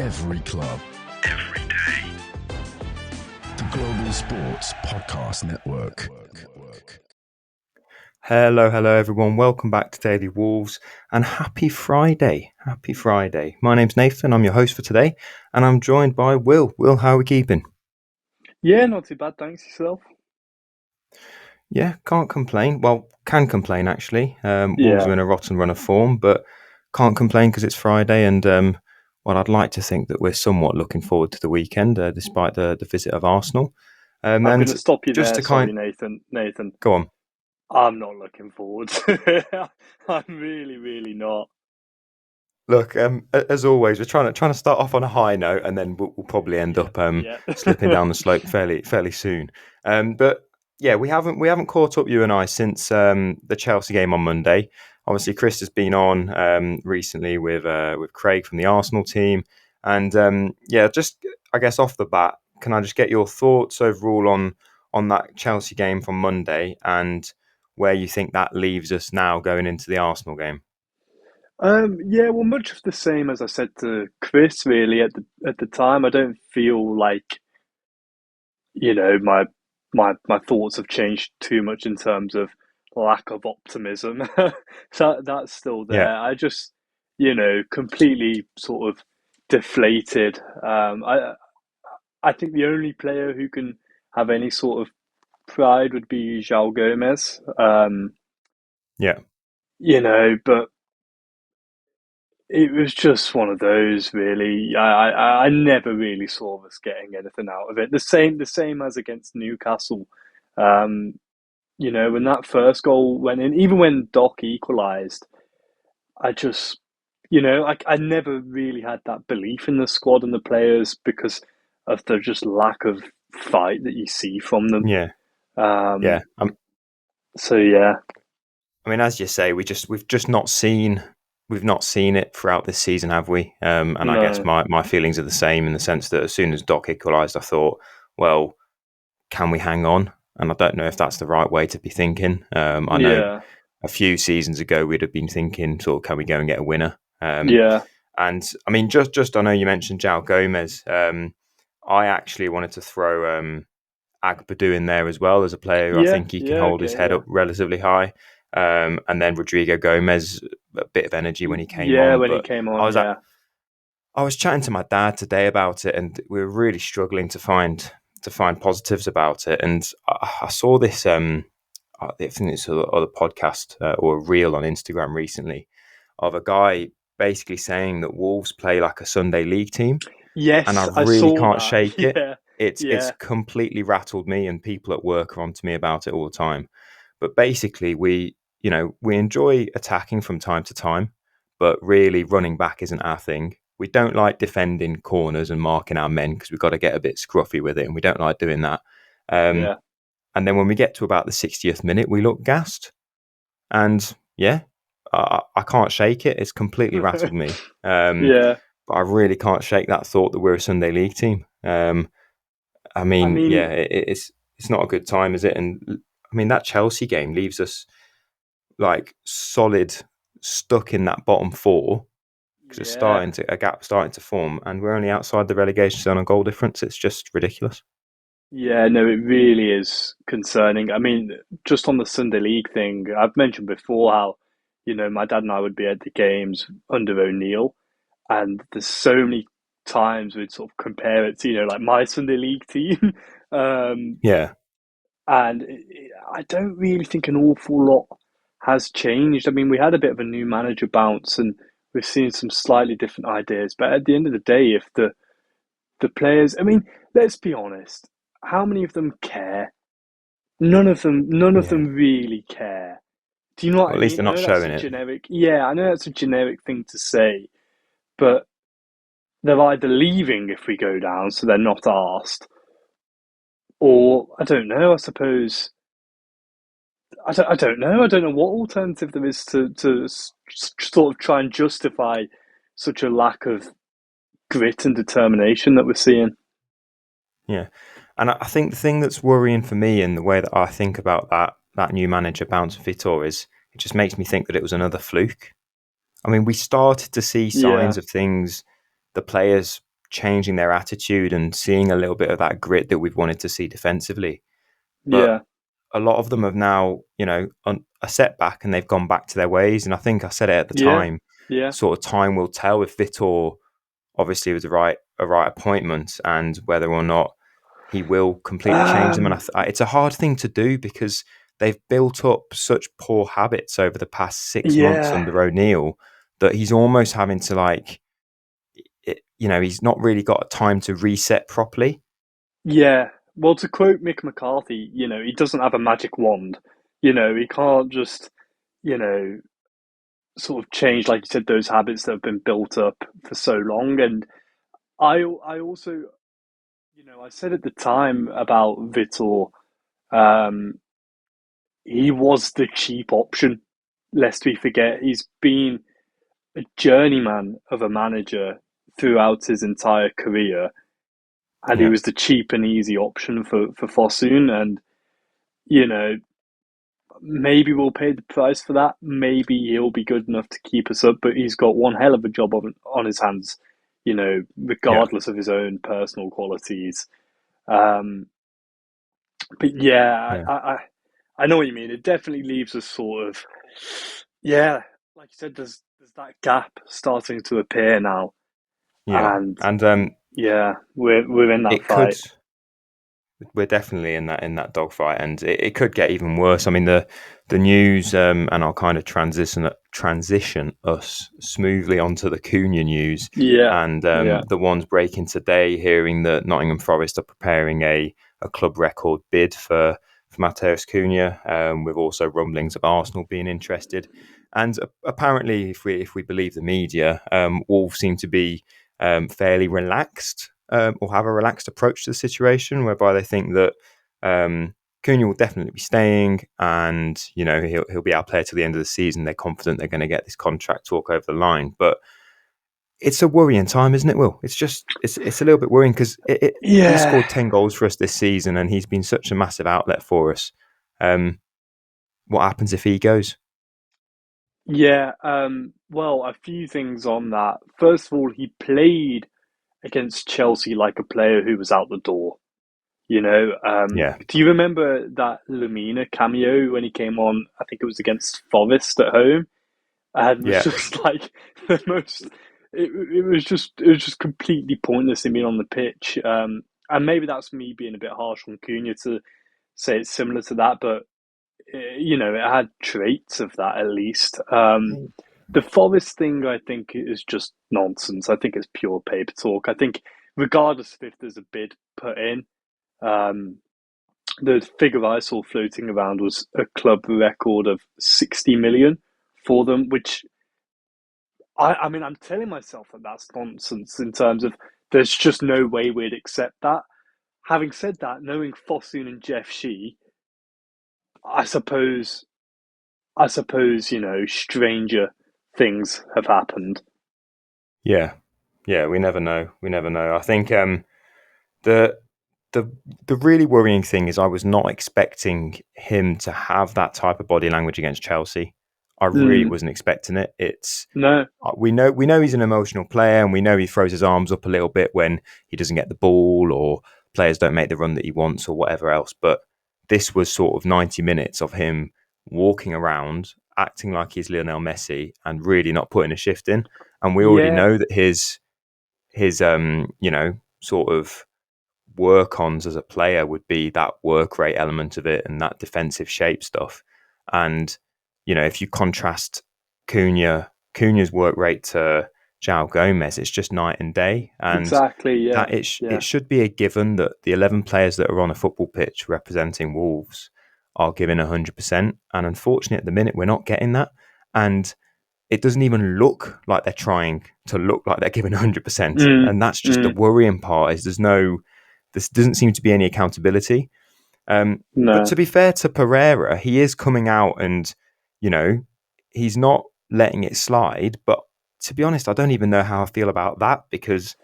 Every club. Every day. The Global Sports Podcast Network. Hello everyone. Welcome back to Daily Wolves and happy Friday. Happy Friday. My name's Nathan. I'm your host for today and I'm joined by Will. Will, how are we keeping? Yeah, not too bad. Thanks, yourself. Yeah, can't complain. Well, can complain actually. Wolves are in a rotten run of form, but can't complain because it's Friday and well, I'd like to think that we're somewhat looking forward to the weekend despite the visit of Arsenal. I'm going to stop you just there. Sorry, Nathan. Go on. I'm not looking forward to it. I'm really not. Look, as always, we're trying to start off on a high note, and then we'll probably end up slipping down the slope fairly soon. But yeah, we haven't caught up, you and I, since the Chelsea game on Monday. Obviously, Chris has been on recently with Craig from the Arsenal team, and just I guess off the bat, can I just get your thoughts overall on that Chelsea game from Monday and where you think that leaves us now going into the Arsenal game? Yeah, well, much of the same as I said to Chris. Really, at the time, I don't feel like my thoughts have changed too much in terms of lack of optimism. So that's still there. Yeah. I just completely sort of deflated. I think the only player who can have any sort of pride would be João Gomez. Yeah. But it was just one of those. Really, I never really saw us getting anything out of it. The same as against Newcastle. When that first goal went in, even when Doc equalised, I just, I never really had that belief in the squad and the players because of the just lack of fight that you see from them. Yeah. Yeah. I mean, as you say, we've not seen it throughout this season, have we? And No. I guess my feelings are the same in the sense that as soon as Doc equalised, I thought, well, can we hang on? And I don't know if that's the right way to be thinking. I know a few seasons ago we'd have been thinking, sort of, can we go and get a winner? And I mean, just I know you mentioned João Gomez. I actually wanted to throw Agbadu in there as well as a player who I think he can hold his head up relatively high. And then Rodrigo Gomez, a bit of energy when he came on. He came on, I was chatting to my dad today about it, and we were really struggling to find positives about it. And I saw this, I think it's other podcast or a reel on Instagram recently of a guy basically saying that Wolves play like a Sunday league team. Yes, and I really can't that. shake it. It's completely rattled me, and people at work are on to me about it all the time. But basically, we enjoy attacking from time to time, but really running back isn't our thing. We don't like defending corners and marking our men because we've got to get a bit scruffy with it, and we don't like doing that. And then when we get to about the 60th minute, we look gassed. And I can't shake it. It's completely rattled me. But I really can't shake that thought that we're a Sunday league team. It's not a good time, is it? And I mean, that Chelsea game leaves us like solid stuck in that bottom four because a gap starting to form, and we're only outside the relegation zone on goal difference. It's just ridiculous. Yeah, no, it really is concerning. I mean, just on the Sunday League thing, I've mentioned before how, my dad and I would be at the games under O'Neill, and there's so many times we'd sort of compare it to, like my Sunday League team. And I don't really think an awful lot has changed. I mean, we had a bit of a new manager bounce and we've seen some slightly different ideas. But at the end of the day, if the players, I mean, let's be honest, how many of them care? None of them really care. Do you know what I mean? At least they're not showing it. Generic, I know that's a generic thing to say, but they're either leaving if we go down, so they're not asked, or I don't know. I suppose I don't know. I don't know what alternative there is to sort of try and justify such a lack of grit and determination that we're seeing. Yeah, and I think the thing that's worrying for me in the way that I think about that new manager bounce Vitor is it just makes me think that it was another fluke. I mean, we started to see signs of things, the players changing their attitude and seeing a little bit of that grit that we've wanted to see defensively. But Yeah. a lot of them have now, a setback and they've gone back to their ways. And I think I said it at the Yeah. time, Yeah. sort of time will tell if Vitor obviously was a right appointment and whether or not he will completely change them. And it's a hard thing to do because they've built up such poor habits over the past 6 months under O'Neill that he's almost having to he's not really got time to reset properly. Yeah. Well, to quote Mick McCarthy, he doesn't have a magic wand. He can't just, sort of change, like you said, those habits that have been built up for so long. And I also, I said at the time about Vitor, he was the cheap option. Lest we forget, he's been a journeyman of a manager throughout his entire career, and he was the cheap and easy option for Fosun. And maybe we'll pay the price for that. Maybe he'll be good enough to keep us up, but he's got one hell of a job on his hands, regardless of his own personal qualities. But I know what you mean. It definitely leaves us sort of, like you said, there's that gap starting to appear now. Yeah, and we're in that fight. We're definitely in that dogfight, and it could get even worse. I mean, the news, and I'll kind of transition us smoothly onto the Cunha news. And the ones breaking today, hearing that Nottingham Forest are preparing a club record bid for Matheus Cunha, with also rumblings of Arsenal being interested. And apparently, if we believe the media, Wolves seem to be fairly relaxed, or have a relaxed approach to the situation, whereby they think that Cunha will definitely be staying, and he'll be our player till the end of the season. They're confident they're going to get this contract talk over the line, but it's a worrying time, isn't it, Will? It's a little bit worrying because he scored 10 goals for us this season, and he's been such a massive outlet for us. What happens if he goes? Well, a few things on that. First of all, he played against Chelsea like a player who was out the door. Do you remember that Lamina cameo when he came on? I think it was against Forest at home, and was just like the most. It was just completely pointless him being on the pitch. And maybe that's me being a bit harsh on Cunha to say it's similar to that, but it had traits of that at least. The Forest thing, I think, is just nonsense. I think it's pure paper talk. I think regardless of if there's a bid put in, the figure I saw floating around was a club record of 60 million for them, which I mean, I'm telling myself that that's nonsense in terms of there's just no way we'd accept that. Having said that, knowing Fosun and Jeff Shee, I suppose, stranger things have happened. Yeah, we never know. I think the really worrying thing is I was not expecting him to have that type of body language against Chelsea. I really wasn't expecting it. No. We know he's an emotional player, and we know he throws his arms up a little bit when he doesn't get the ball or players don't make the run that he wants or whatever else. But this was sort of 90 minutes of him walking around, acting like he's Lionel Messi and really not putting a shift in. And we already know that his sort of work-ons as a player would be that work rate element of it and that defensive shape stuff. And if you contrast Cunha's work rate to João Gomez, it's just night and day. And exactly, yeah. That it should be a given that the 11 players that are on a football pitch representing Wolves are giving 100%. And unfortunately, at the minute, we're not getting that. And it doesn't even look like they're trying to look like they're giving 100%. And that's just the worrying part, is this doesn't seem to be any accountability. No. But to be fair to Pereira, he is coming out and, he's not letting it slide. But to be honest, I don't even know how I feel about that, because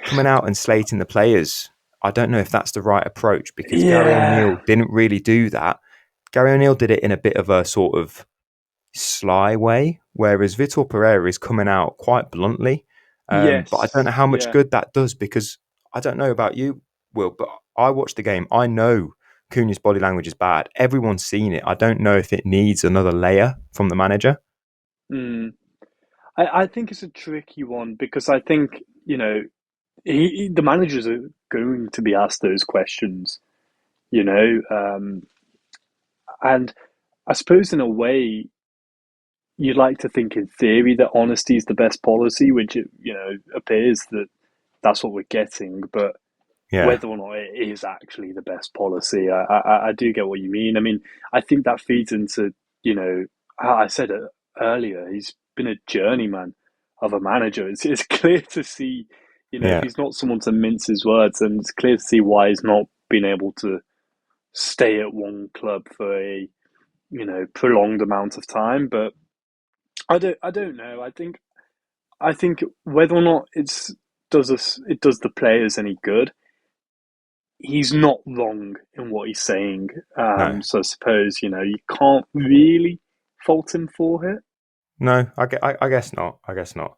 coming out and slating the players, I don't know if that's the right approach, because Gary O'Neill didn't really do that. Gary O'Neill did it in a bit of a sort of sly way, whereas Vitor Pereira is coming out quite bluntly. But I don't know Yes, how much yeah. good that does, because I don't know about you, Will, but I watched the game. I know Cunha's body language is bad. Everyone's seen it. I don't know if it needs another layer from the manager. Mm. I think it's a tricky one because I think, the managers are going to be asked those questions, you know, and I suppose in a way you'd like to think in theory that honesty is the best policy, which it, appears that that's what we're getting, but Yeah, whether or not it is actually the best policy, I do get what you mean. I mean, I think that feeds into, I said it earlier, he's been a journeyman of a manager. It's clear to see, if yeah, he's not someone to mince his words, and it's clear to see why he's not been able to stay at one club for a, prolonged amount of time. But I don't know. I think whether or not it does the players any good, he's not wrong in what he's saying. no. So I suppose, you can't really fault him for it. No, I guess not. I guess not.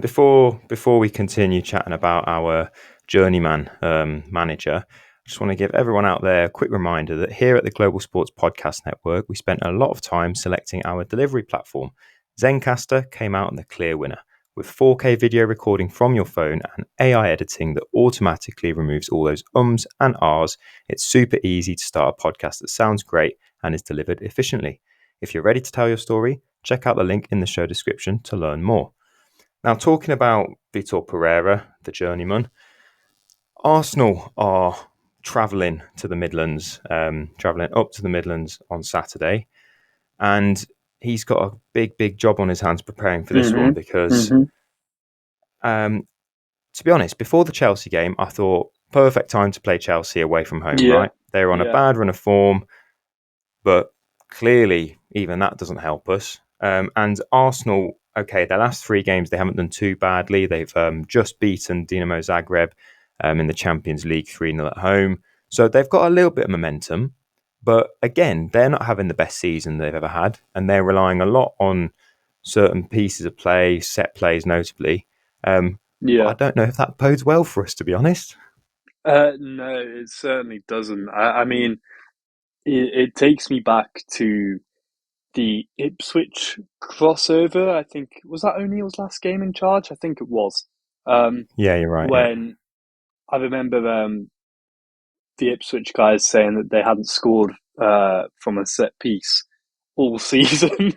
Before we continue chatting about our journeyman manager, I just want to give everyone out there a quick reminder that here at the Global Sports Podcast Network, we spent a lot of time selecting our delivery platform. Zencastr came out in the clear winner, with 4K video recording from your phone and AI editing that automatically removes all those ums and ahs. It's super easy to start a podcast that sounds great and is delivered efficiently. If you're ready to tell your story, check out the link in the show description to learn more. Now, talking about Vitor Pereira, the journeyman, Arsenal are travelling to the Midlands, travelling up to the Midlands on Saturday, and he's got a big job on his hands preparing for this one Mm-hmm. because, Mm-hmm. um, to be honest, before the Chelsea game, I thought perfect time to play Chelsea away from home, Yeah. right? They're on a Yeah. bad run of form, but clearly even that doesn't help us. And Arsenal, okay, their last three games, they haven't done too badly. They've just beaten Dinamo Zagreb in the Champions League 3-0 at home. So they've got a little bit of momentum. But again, they're not having the best season they've ever had. And they're relying a lot on certain pieces of play, set plays notably. But I Yeah. don't know if that bodes well for us, to be honest. No, it certainly doesn't. I mean, it takes me back to the Ipswich crossover. I think was that O'Neill's last game in charge. I think it was. Yeah, you're right. Yeah. When I remember the Ipswich guys saying that they hadn't scored from a set piece all season,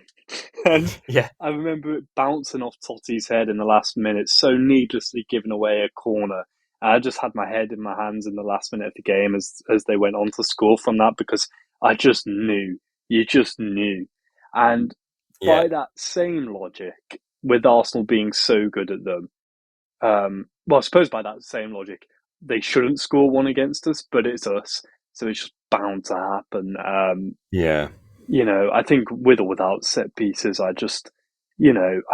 and Yeah. I remember it bouncing off Totti's head in the last minute, so needlessly giving away a corner. I just had my head in my hands in the last minute of the game as they went on to score from that, because I just knew, you just knew, and Yeah. by that same logic, with Arsenal being so good at them, well, I suppose by that same logic, they shouldn't score one against us, but it's us, so it's just bound to happen. Yeah. I think with or without set pieces, I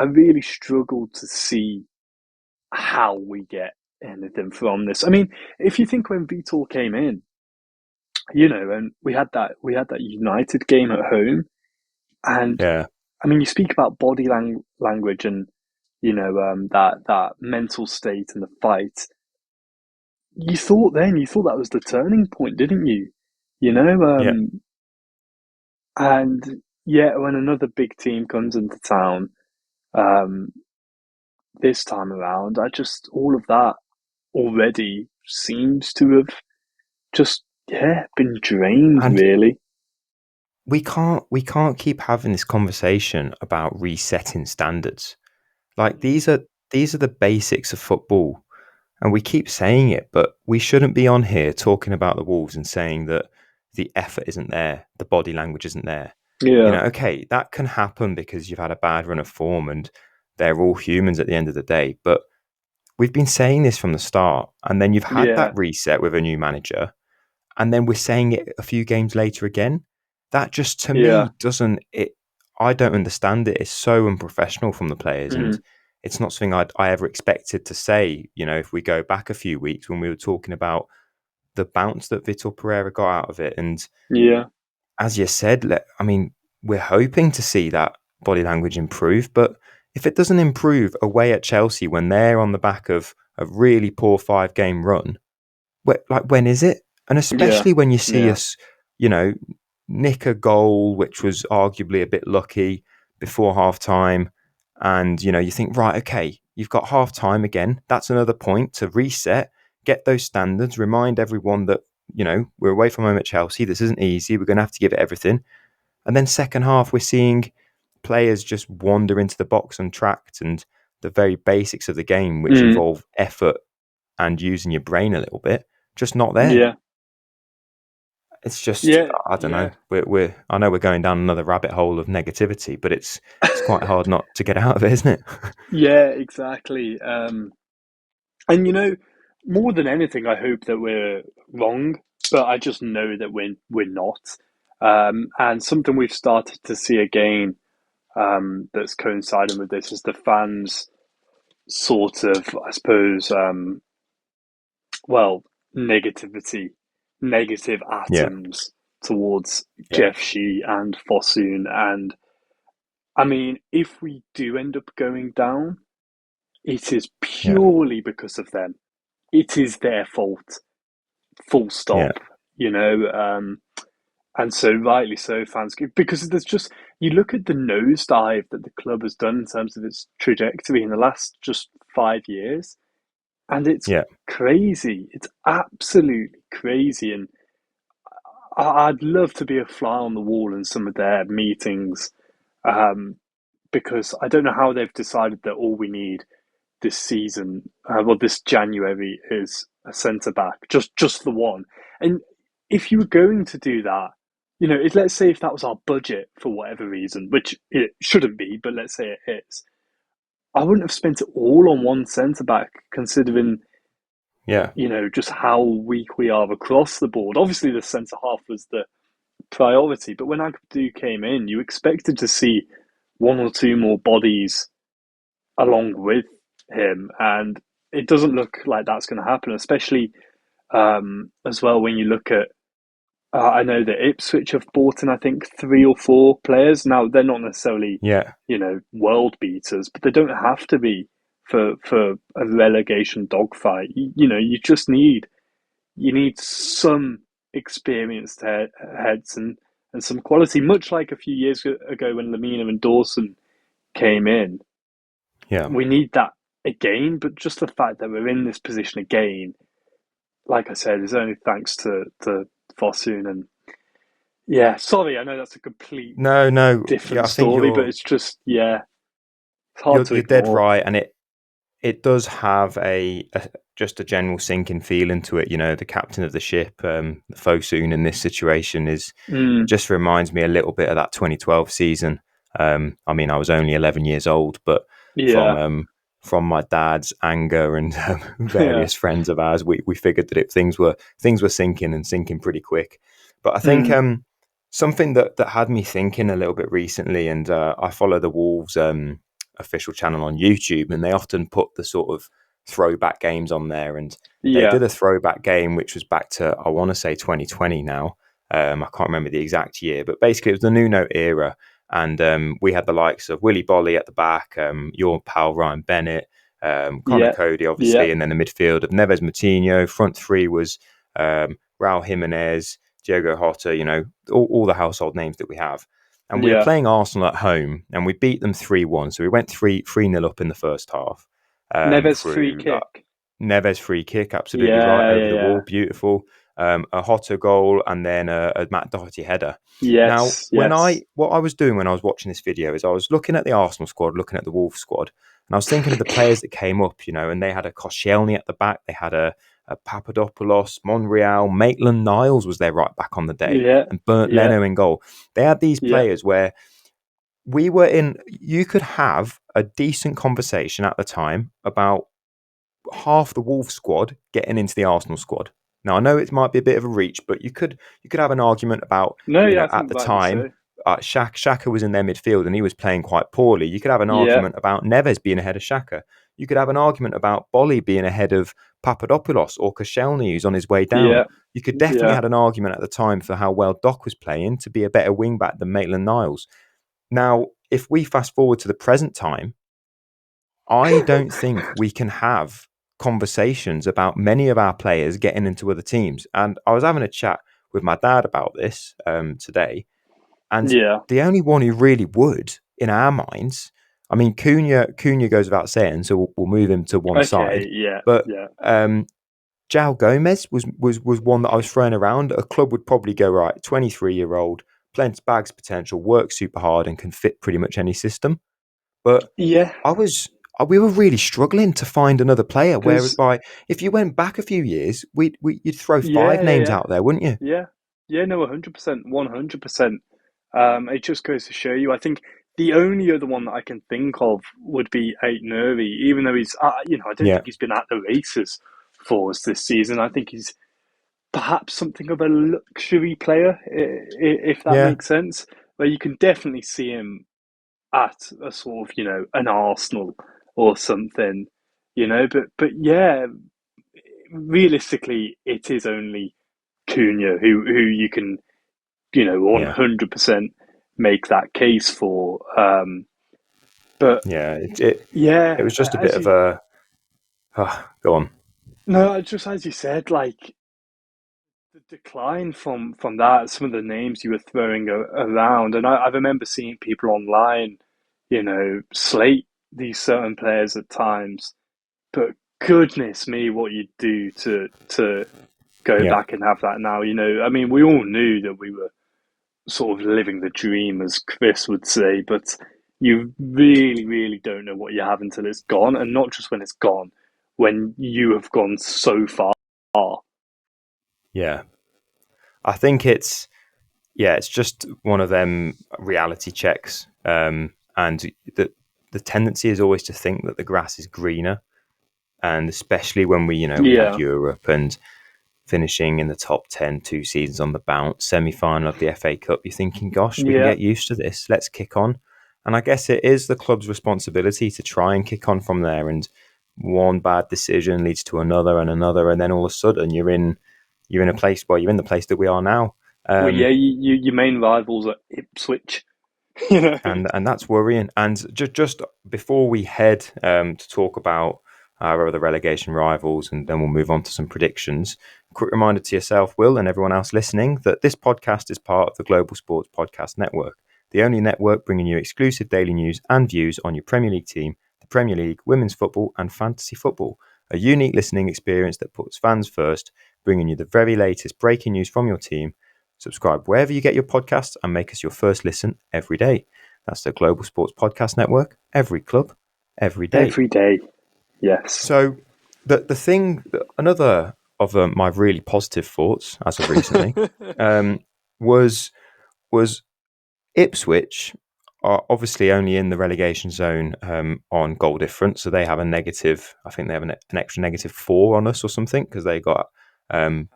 really struggle to see how we get anything from this. I mean, if you think when Vitor came in, and we had that United game at home, and Yeah. I mean, you speak about body language and that mental state and the fight. You thought that was the turning point, didn't you? You know, Yeah. and yeah, when another big team comes into town, um, this time around, all of that already seems to have just, been drained, And really. we can't keep having this conversation about resetting standards. Like Mm. these are the basics of football, and we keep saying it, but we shouldn't be on here talking about the Wolves and saying that the effort isn't there, the body language isn't there. Yeah, Okay, that can happen because you've had a bad run of form and they're all humans at the end of the day. But we've been saying this from the start, and then you've had that yeah, reset with a new manager, and then we're saying it a few games later again. That just to yeah. me doesn't it. I don't understand it. It's so unprofessional from the players, and Mm. it's not something I ever expected to say. If we go back a few weeks when we were talking about the bounce that Vitor Pereira got out of it, and Yeah, as you said, I mean, we're hoping to see that body language improve, but if it doesn't improve away at Chelsea when they're on the back of a really poor 5-game run, when is it? And especially when you see us, nick a goal, which was arguably a bit lucky before half time. And, you think, right, okay, you've got half time again. That's another point to reset, get those standards, remind everyone that, we're away from home at Chelsea. This isn't easy. We're going to have to give it everything. And then second half, we're seeing players just wander into the box untracked, and the very basics of the game, which involve effort and using your brain a little bit, just not there. Yeah. It's just, I don't know. I know we're going down another rabbit hole of negativity, but it's quite hard not to get out of it, isn't it? Yeah, exactly. And more than anything, I hope that we're wrong, but I just know that we're not. And something we've started to see again, that's coinciding with this, is the fans sort of, I suppose, negative atoms towards Jeff Shee and Fosun. And I mean, if we do end up going down, it is purely because of them. It is their fault, full stop, and so rightly so, fans, because there's just, you look at the nosedive that the club has done in terms of its trajectory in the last just 5 years, and it's crazy. It's absolutely crazy. And I'd love to be a fly on the wall in some of their meetings, because I don't know how they've decided that all we need this season, this January, is a centre back, just the one. And if you were going to do that, let's say if that was our budget for whatever reason, which it shouldn't be, but let's say it is, I wouldn't have spent it all on one centre back, considering, just how weak we are across the board. Obviously, the centre half was the priority, but when Agbadou came in, you expected to see one or two more bodies along with him, and it doesn't look like that's going to happen, especially as well when you look at, I know that Ipswich have bought in, I think, 3 or 4 players. Now, they're not necessarily, world beaters, but they don't have to be for a relegation dogfight. You just need some experienced heads and some quality, much like a few years ago when Lamina and Dawson came in. Yeah, we need that again, but just the fact that we're in this position again, like I said, is only thanks to Fosun. And sorry, I know that's a complete different story, but it's just it's hard to you're ignore. Dead right, and it does have just a general sinking feeling to it. The captain of the ship, Fosun, in this situation just reminds me a little bit of that 2012 season. I mean, I was only 11 years old, but from my dad's anger and various friends of ours, we figured that things were sinking and sinking pretty quick. But I think something that had me thinking a little bit recently, and I follow the Wolves official channel on YouTube, and they often put the sort of throwback games on there, and they did a throwback game which was back to, I want to say, 2020 now. I can't remember the exact year, but basically it was the Nuno era. And we had the likes of Willy Bolly at the back, your pal Ryan Bennett, Connor Cody, obviously, and then the midfield of Neves Moutinho. Front three was Raul Jimenez, Diogo Jota, all the household names that we have. And we were playing Arsenal at home, and we beat them 3-1. So we went 3-0 up in the first half. Neves free kick. Neves free kick, absolutely right, over the wall, beautiful. A Jota goal, and then a Matt Doherty header. Now, what I was doing when I was watching this video is I was looking at the Arsenal squad, looking at the Wolves squad, and I was thinking of the players that came up, and they had a Koscielny at the back, they had a Papadopoulos, Monreal, Maitland-Niles was their right back on the day, and Bernd Leno in goal. They had these players where we were in, you could have a decent conversation at the time about half the Wolves squad getting into the Arsenal squad. Now, I know it might be a bit of a reach, but you could have an argument about, at the time, Xhaka was in their midfield and he was playing quite poorly. You could have an argument about Neves being ahead of Xhaka. You could have an argument about Bolly being ahead of Papadopoulos or Koscielny, who's on his way down. You could definitely have an argument at the time for how well Doc was playing to be a better wing-back than Maitland-Niles. Now, if we fast forward to the present time, I don't think we can have conversations about many of our players getting into other teams. And I was having a chat with my dad about this today, and Yeah. the only one who really would, in our minds, I mean, Cunha goes without saying, so we'll move him to one side. Okay. Yeah. But Yeah. João Gomez was one that I was throwing around. A club would probably go, right, 23-year-old, plenty bags potential, works super hard and can fit pretty much any system. But Yeah. we were really struggling to find another player. There's Whereas if you went back a few years, you'd throw yeah. five Yeah. names Yeah. out there, wouldn't you? Yeah. Yeah. No, 100%. 100%. It just goes to show you. I think the only other one that I can think of would be Ait Nuri, even though he's, I don't Yeah, think he's been at the races for us this season. I think he's perhaps something of a luxury player, if that yeah, makes sense, where you can definitely see him at a sort of, an Arsenal or something, but yeah, realistically, it is only Cunha who you can, yeah, 100% make that case for. But yeah. It yeah, was just a bit as of you a go on. no, just as you said, like the decline from that, some of the names you were throwing around, and I remember seeing people online, slate these certain players at times. But goodness me, what you do to go Yeah, back and have that now. I mean, we all knew that we were sort of living the dream, as Chris would say, but you really, really don't know what you have until it's gone, and not just when it's gone, when you have gone so far. yeah. I think it's just one of them reality checks. And the tendency is always to think that the grass is greener, and especially when we had Yeah, Europe and finishing in the top 10 2 seasons on the bounce, semi-final of the FA Cup, you're thinking, gosh, we can yeah, get used to this. Let's kick on. And I guess it is the club's responsibility to try and kick on from there. And one bad decision leads to another and another, and then all of a sudden you're in a place where you're in the place that we are now. well, yeah, your main rivals are Ipswich, you know. And that's worrying. And just before we head to talk about our other relegation rivals, and then we'll move on to some predictions. Quick reminder to yourself, Will, and everyone else listening, that this podcast is part of the Global Sports Podcast Network, the only network bringing you exclusive daily news and views on your Premier League team, the Premier League, women's football, and fantasy football. A unique listening experience that puts fans first, bringing you the very latest breaking news from your team. Subscribe wherever you get your podcasts and make us your first listen every day. That's the Global Sports Podcast Network. Every club, every day. Every day, yes. So the thing, another of my really positive thoughts as of recently, was Ipswich are obviously only in the relegation zone on goal difference, so they have a negative. I think they have an extra -4 on us or something because they got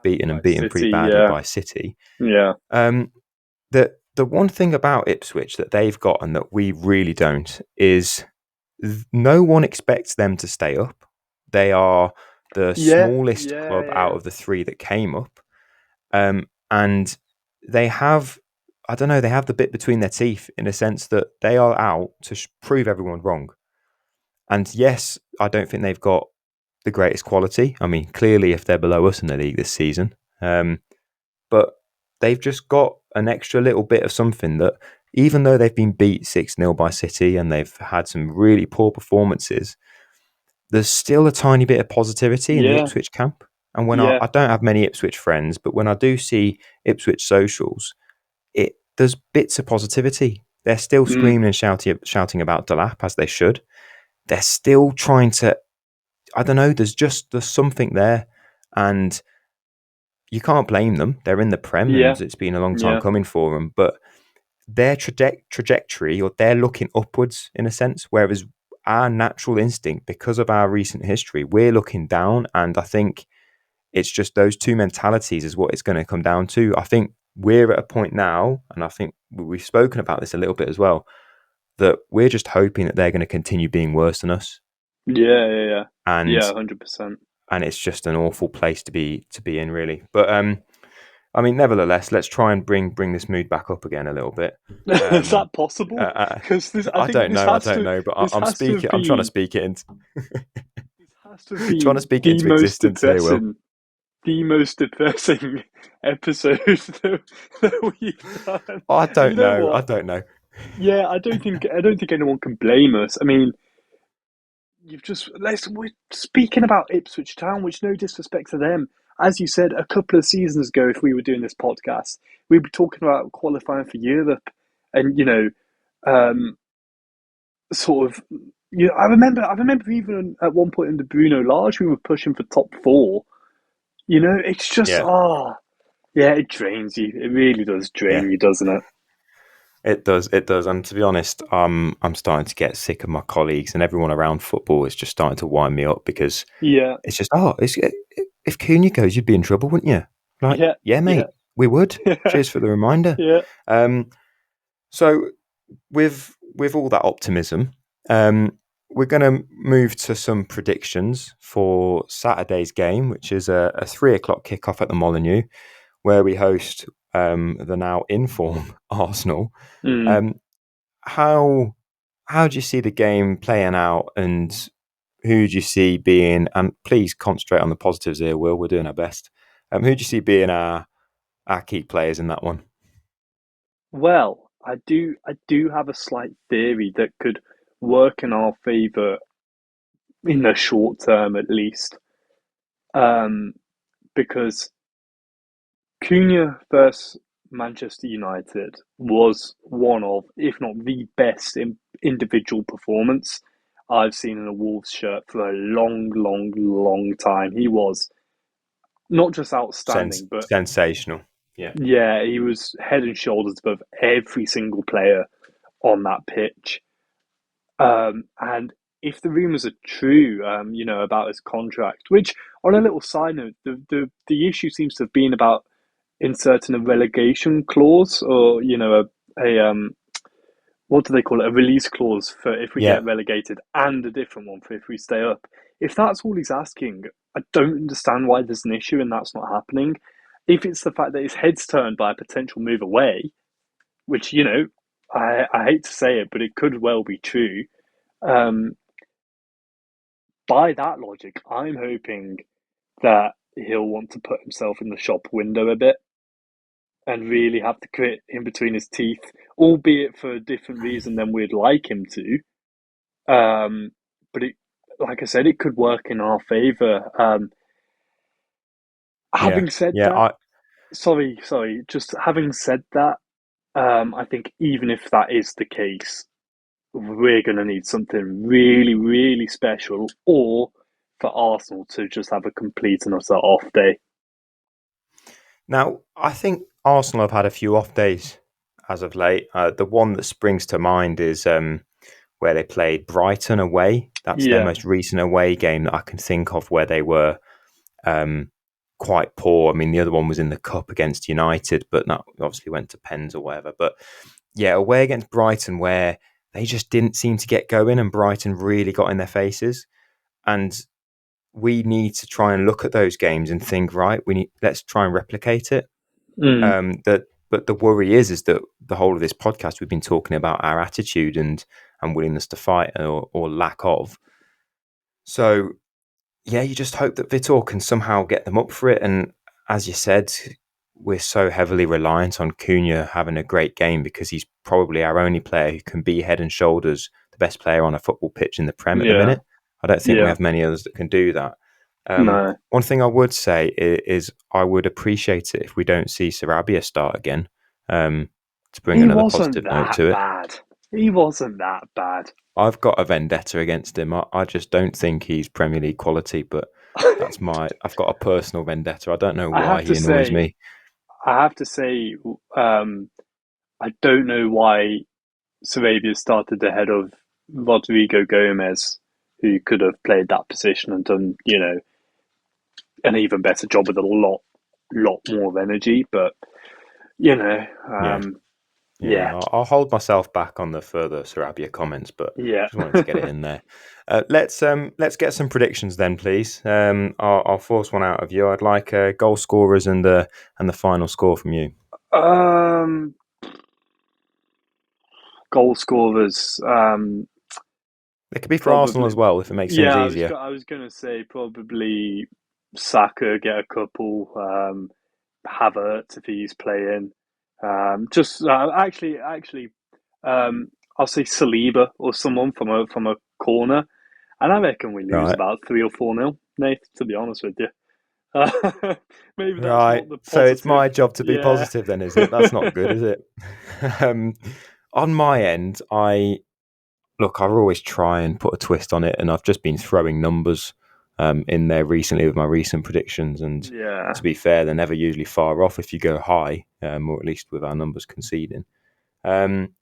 beaten pretty City, badly yeah, by City. yeah, The one thing about Ipswich that they've got and that we really don't is no one expects them to stay up. They are the yeah, smallest yeah, club yeah. out of the three that came up, and they have, I don't know, they have the bit between their teeth in a sense that they are out to prove everyone wrong. And yes, I don't think they've got the greatest quality. I mean, clearly, if they're below us in the league this season, but they've just got an extra little bit of something that, even though they've been beat 6-0 by City and they've had some really poor performances, there's still a tiny bit of positivity in the Yeah, Ipswich camp. And when yeah. I don't have many Ipswich friends, but when I do see Ipswich socials, there's bits of positivity. They're still Mm, screaming and shouting about Delap as they should. They're still trying to, I don't know, there's something there. And you can't blame them. They're in the Prem yeah, and it's been a long time yeah. coming for them. But their trajectory, or they're looking upwards in a sense, whereas our natural instinct, because of our recent history, we're looking down. And I think it's just those two mentalities is what it's going to come down to. I think we're at a point now, and I think we've spoken about this a little bit as well, that we're just hoping that they're going to continue being worse than us. Yeah, yeah, yeah. Yeah, And 100%. and it's just an awful place to be in, really. But I mean, nevertheless, let's try and bring this mood back up again a little bit. Is that possible? Because I think this I has don't to know, but this I'm has to have speaking. I'm trying to been speak it into this has to have trying to been speak it into existence here, Will. the most depressing episode that we've done. I And you don't know know. I what? don't know. Yeah, I don't think anyone can blame us. I mean, we're speaking about Ipswich Town, which no disrespect to them. As you said a couple of seasons ago, if we were doing this podcast, we'd be talking about qualifying for Europe, and um, sort of. I remember even at one point in the Bruno Lage, we were pushing for top four. It's just Yeah, yeah, it drains you. It really does yeah. drain you, doesn't it? It does. It does. And to be honest, I'm starting to get sick of my colleagues, and everyone around football is just starting to wind me up because Yeah, it's just, if Cunha goes, you'd be in trouble, wouldn't you? Like, yeah, yeah, yeah, mate, we would. yeah, Cheers for the reminder. yeah. Um, so with all that optimism, we're going to move to some predictions for Saturday's game, which is a 3 o'clock kickoff at the Molineux, where we host the now in form Arsenal. Mm. Um, how do you see the game playing out, and who do you see being? And please concentrate on the positives here, Will. We're doing our best. Who do you see being our key players in that one? Well, I do have a slight theory that could work in our favour in the short term, at least, um, because Cunha versus Manchester United was one of, if not the best individual performance I've seen in a Wolves shirt for a long, long, long time. He was not just outstanding, but Sensational. Yeah. yeah, he was head and shoulders above every single player on that pitch. And if the rumours are true, about his contract, which on a little side note, the issue seems to have been about inserting a relegation clause, or a what do they call it, a release clause for if we Yeah. get relegated, and a different one for if we stay up. If that's all he's asking, I don't understand why there's an issue and that's not happening. If it's the fact that his head's turned by a potential move away, which I hate to say it, but it could well be true. Um, by that logic, I'm hoping that he'll want to put himself in the shop window a bit and really have the grit in between his teeth, albeit for a different reason than we'd like him to. But like I said, it could work in our favour. Yeah. Having said Yeah. that, sorry, just having said that, I think even if that is the case, we're going to need something really, really special, or for Arsenal to just have a complete and utter off day. Now, I think Arsenal have had a few off days as of late. The one that springs to mind is where they played Brighton away. That's their Yeah, most recent away game that I can think of, where they were um, quite poor. I mean, the other one was in the cup against United, but that obviously went to pens or whatever. But yeah, away against Brighton, where they just didn't seem to get going, and Brighton really got in their faces. And we need to try and look at those games and think, right, let's try and replicate it. mm. But the worry is that the whole of this podcast we've been talking about our attitude and willingness to fight, or lack of. So yeah, you just hope that Vitor can somehow get them up for it. And as you said, we're so heavily reliant on Cunha having a great game, because he's probably our only player who can be head and shoulders the best player on a football pitch in the Prem at the Yeah, minute. I don't think we yeah, have many others that can do that. no, One thing I would say is I would appreciate it if we don't see Sarabia start again, to bring he another wasn't positive note that to it. bad. He wasn't that bad. I've got a vendetta against him. I just don't think he's Premier League quality, but I've got a personal vendetta. I don't know I why have to he annoys say, me. I have to say, I don't know why Sarabia started ahead of Rodrigo Gomez, who could have played that position and done, an even better job with a lot more of energy. But you know, Yeah. um, Yeah, I'll hold myself back on the further Sarabia comments, but just wanted to get it in there. Let's get some predictions then, please. I'll force one out of you. I'd like goal scorers and the final score from you. Goal scorers. It could be for Arsenal as well, if it makes things easier. I was going to say probably Saka get a couple. Havertz if he's playing. I'll say Saliba or someone from a corner, and I reckon we lose about 3 or 4-0. Nath, to be honest with you. Maybe that's not the positive. So it's my job to be positive then, is it? That's not good, is it? On my end, I always try and put a twist on it, and I've just been throwing numbers in there recently with my recent predictions, and to be fair, they're never usually far off if you go high, or at least with our numbers conceding. I'm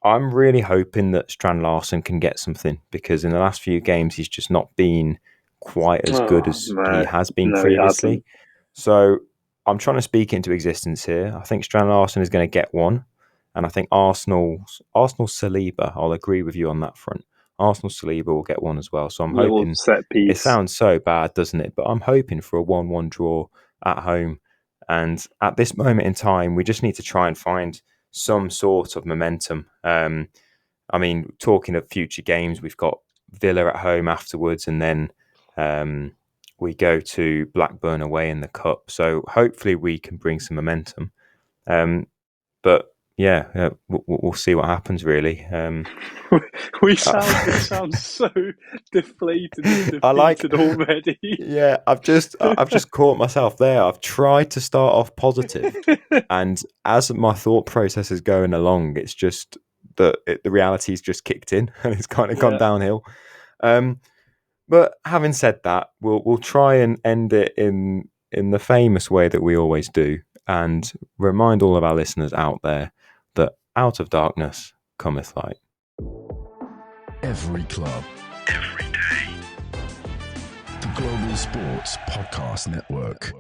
really hoping that Strand Larsen can get something, because in the last few games he's just not been quite as good as he has been previously. So I'm trying to speak into existence here. I think Strand Larsen is going to get one, and I think Arsenal's Saliba, I'll agree with you on that front. Arsenal Saliba will get one as well. So I'm hoping, set piece. It sounds so bad, doesn't it? But I'm hoping for a 1-1 draw at home. And at this moment in time, we just need to try and find some sort of momentum. I mean, talking of future games, we've got Villa at home afterwards, and then we go to Blackburn away in the Cup. So hopefully we can bring some momentum. But yeah, we'll see what happens, really. We sound so deflated and defeated already. Yeah, I've just caught myself there. I've tried to start off positive, and as my thought process is going along, it's just the reality's just kicked in, and it's kind of gone downhill. But having said that, we'll try and end it in the famous way that we always do, and remind all of our listeners out there that out of darkness cometh light. Every club, every day. The Global Sports Podcast Network.